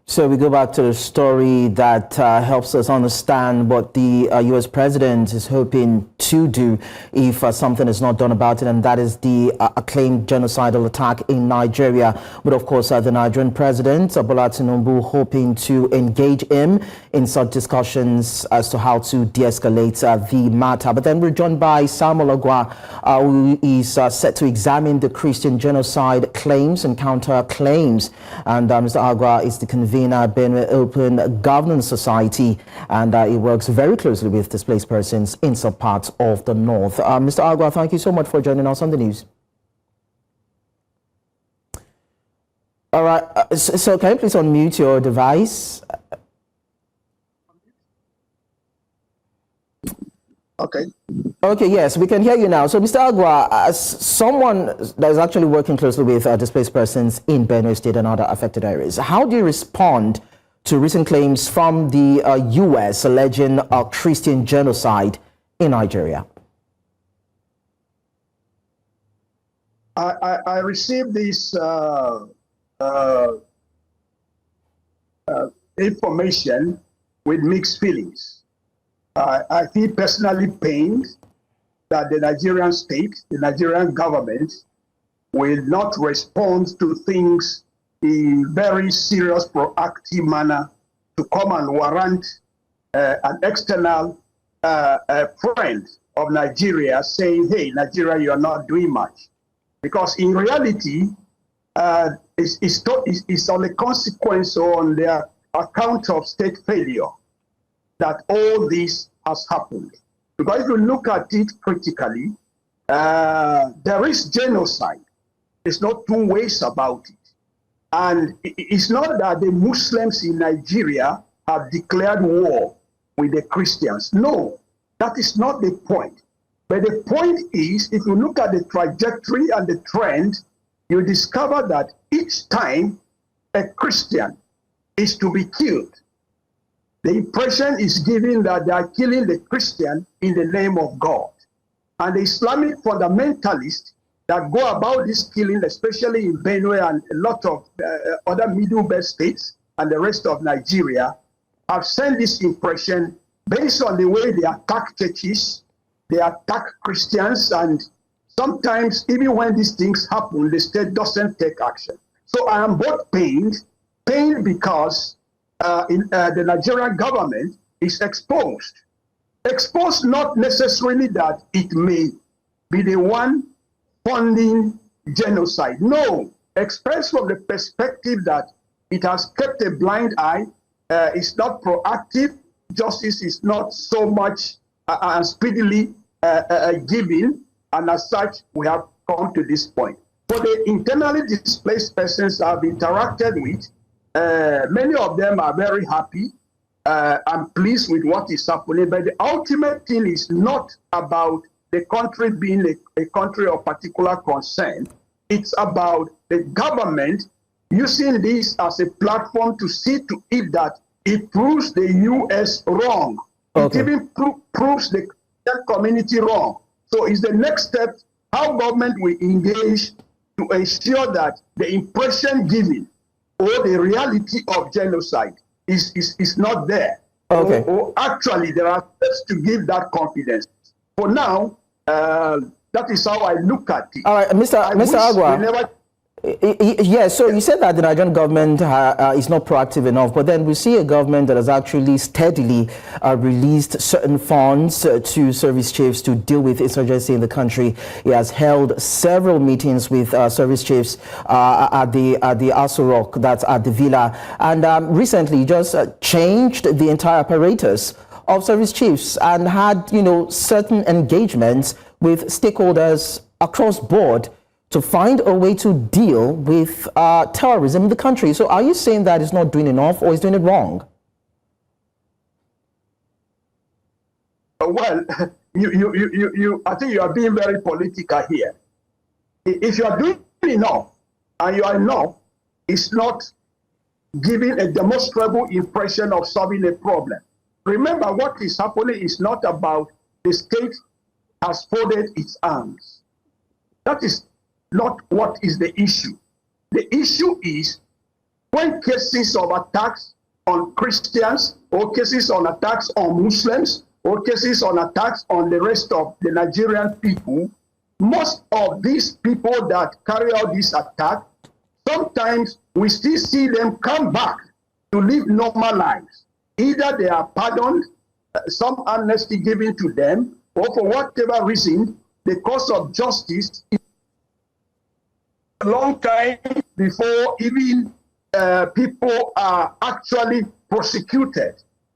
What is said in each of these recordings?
So we go back to the story that helps us understand what the U.S. president is hoping to do if something is not done about it, and that is the acclaimed genocidal attack in Nigeria. But of course, the Nigerian president, Bola Tinubu, hoping to engage him in such discussions as to how to de-escalate the matter. But then we're joined by Samuel Agwa, who is set to examine the Christian genocide claims and counter claims. And Mr. Agwa is the convener Benue Open Governance Society, and he works very closely with displaced persons in some parts of the north. Mr. Agwa, thank you so much for joining us on the news. All right, so can you please unmute your device? Okay, yes, we can hear you now. So, Mr. Agwa, as someone that is actually working closely with displaced persons in Benue State and other affected areas, how do you respond to recent claims from the U.S. alleging a Christian genocide in Nigeria? I received this information with mixed feelings. I feel personally pained that the Nigerian state, the Nigerian government, will not respond to things in very serious, proactive manner to come and warrant an external friend of Nigeria saying, hey, Nigeria, you are not doing much. Because in reality, it's on the consequence or on the account of state failure that all this has happened. Because if you look at it critically, there is genocide. There's not two ways about it. And it's not that the Muslims in Nigeria have declared war with the Christians. No, that is not the point. But the point is, if you look at the trajectory and the trend, you discover that each time a Christian is to be killed, the impression is given that they are killing the Christian in the name of God. And the Islamic fundamentalists that go about this killing, especially in Benue and a lot of other Middle Belt states and the rest of Nigeria, have sent this impression based on the way they attack churches, they attack Christians, and sometimes even when these things happen, the state doesn't take action. So I am both pained because the Nigerian government is exposed. Exposed not necessarily that it may be the one funding genocide. No, expressed from the perspective that it has kept a blind eye, it's not proactive, justice is not so much speedily given, and as such, we have come to this point. For the internally displaced persons I've interacted with, many of them are very happy and pleased with what is happening, but the ultimate thing is not about the country being a country of particular concern. It's about the government using this as a platform to see to it that it proves the U.S. wrong. Okay. It even proves the Christian community wrong. So it's the next step, how government will engage to ensure that the impression given or the reality of genocide is not there. Okay. Or actually there are steps to give that confidence. For now, that is how I look at it. All right, Mr. Agwa. Yes, so you said that the Nigerian government is not proactive enough, but then we see a government that has actually steadily released certain funds to service chiefs to deal with insurgency in the country. He has held several meetings with service chiefs at the Aso Rock, that's at the Villa, and recently just changed the entire apparatus of service chiefs and had, certain engagements with stakeholders across board to find a way to deal with terrorism in the country. So are you saying that it's not doing enough or is doing it wrong? Well, I think you are being very political here. If you are doing enough and you are enough, it's not giving a demonstrable impression of solving a problem. Remember, what is happening is not about the state has folded its arms. That is not what is the issue. The issue is when cases of attacks on Christians, or cases on attacks on Muslims, or cases on attacks on the rest of the Nigerian people, most of these people that carry out this attack, sometimes we still see them come back to live normal lives. Either they are pardoned, some amnesty given to them, or for whatever reason, the cause of justice is a long time before even people are actually prosecuted.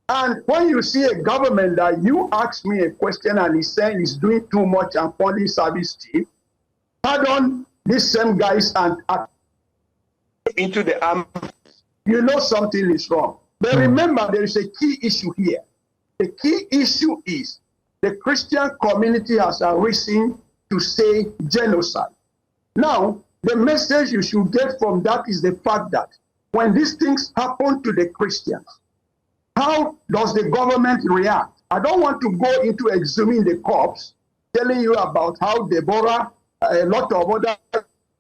And when you see a government that you ask me a question and he's saying he's doing too much and funding service chief, pardon these same guys and into the army, you know something is wrong. But remember, there is a key issue here. The key issue is the Christian community has arisen to say genocide. Now, the message you should get from that is the fact that when these things happen to the Christians, how does the government react? I don't want to go into exhuming the corpse, telling you about how Deborah, a lot of other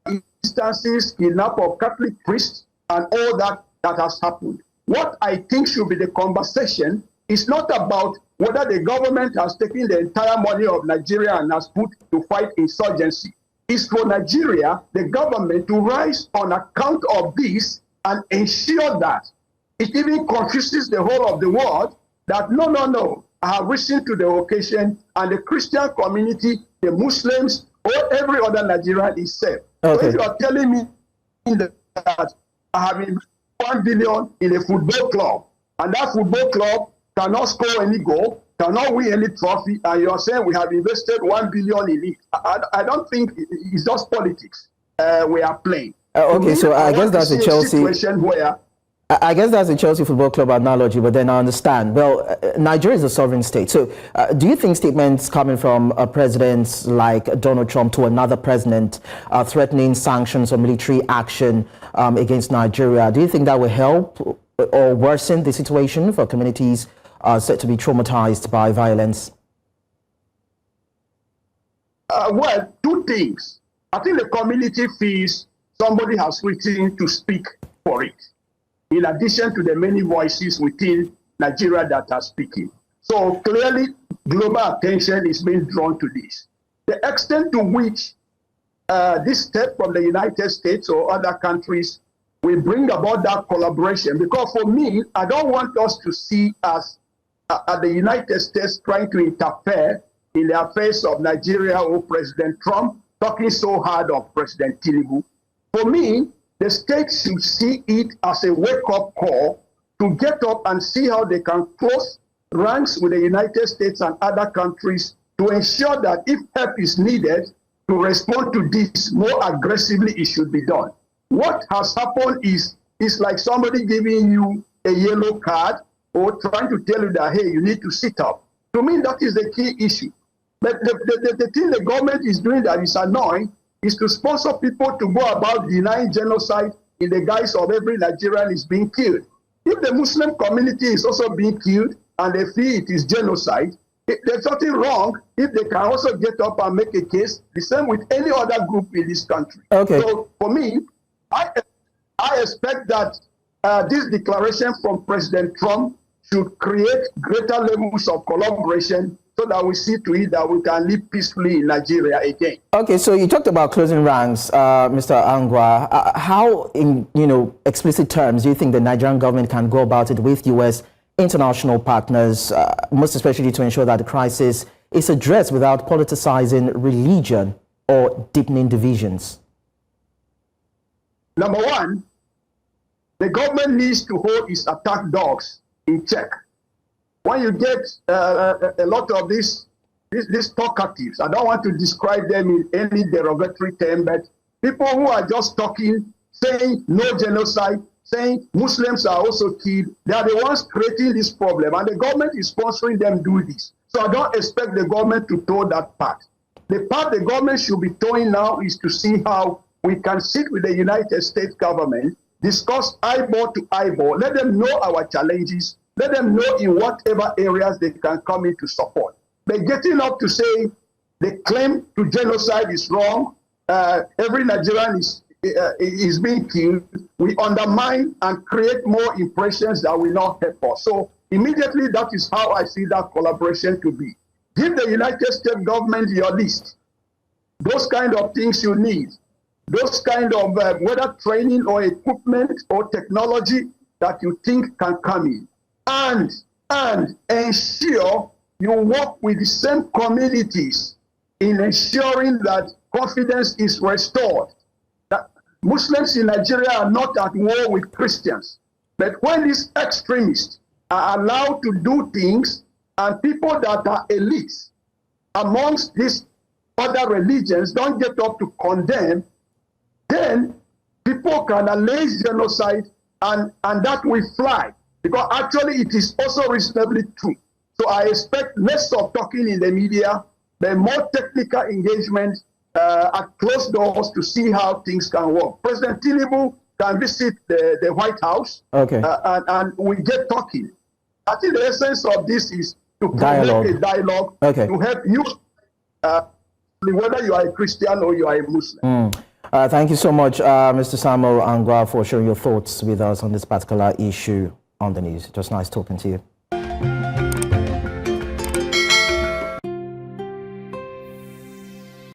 instances, kidnap of Catholic priests, and all that has happened. What I think should be the conversation is not about whether the government has taken the entire money of Nigeria and has put to fight insurgency. It's for Nigeria, the government, to rise on account of this and ensure that it even confuses the whole of the world that no, I have risen to the occasion, and the Christian community, the Muslims, or every other Nigerian is safe. Okay. So if you are telling me that I have invested 1 billion in a football club, and that football club cannot score any goal, cannot win any trophy, and you are saying we have invested 1 billion in it, I don't think it's just politics we are playing. Okay, so I guess that's a Chelsea situation where I guess that's a Chelsea Football Club analogy, but then I understand. Well, Nigeria is a sovereign state. So do you think statements coming from presidents like Donald Trump to another president threatening sanctions or military action against Nigeria, do you think that will help or worsen the situation for communities said to be traumatized by violence? Well, two things. I think the community feels somebody has written to speak for it, in addition to the many voices within Nigeria that are speaking. So clearly, global attention is being drawn to this. The extent to which this step from the United States or other countries will bring about that collaboration, because for me, I don't want us to see as the United States trying to interfere in the affairs of Nigeria or President Trump talking so hard of President Tinubu. For me, the states should see it as a wake-up call to get up and see how they can close ranks with the United States and other countries to ensure that if help is needed to respond to this more aggressively, it should be done. What has happened is like somebody giving you a yellow card or trying to tell you that, hey, you need to sit up. To me, that is the key issue. But the thing the government is doing that is annoying is to sponsor people to go about denying genocide in the guise of every Nigerian is being killed. If the Muslim community is also being killed and they feel it is genocide, there's nothing wrong if they can also get up and make a case, the same with any other group in this country. Okay. So for me, I expect that this declaration from President Trump should create greater levels of collaboration so that we see to it that we can live peacefully in Nigeria again. Okay, so you talked about closing ranks, Mr. Agwa. How, in explicit terms, do you think the Nigerian government can go about it with U.S. international partners, most especially to ensure that the crisis is addressed without politicizing religion or deepening divisions? Number one, the government needs to hold its attack dogs in check. When you get a lot of these talkatives, I don't want to describe them in any derogatory term, but people who are just talking, saying no genocide, saying Muslims are also killed, they are the ones creating this problem, and the government is sponsoring them do this. So I don't expect the government to toe that part. The part the government should be towing now is to see how we can sit with the United States government, discuss eyeball to eyeball, let them know our challenges, let them know in whatever areas they can come in to support. But getting up to say the claim to genocide is wrong, every Nigerian is being killed, we undermine and create more impressions that will not help us. So immediately, that is how I see that collaboration to be. Give the United States government your list. Those kind of things you need. Those kind of whether training or equipment or technology that you think can come in. And ensure you work with the same communities in ensuring that confidence is restored. That Muslims in Nigeria are not at war with Christians. But when these extremists are allowed to do things, and people that are elites amongst these other religions don't get up to condemn, then people can allege genocide, and that will fly. Because actually it is also reasonably true. So I expect less of talking in the media, but more technical engagement at closed doors to see how things can work. President Tinubu can visit the White House, and we get talking. I think the essence of this is to promote a dialogue to help you, whether you are a Christian or you are a Muslim. Thank you so much, Mr. Samuel Agwa, for sharing your thoughts with us on this particular issue on the news. Just nice talking to you.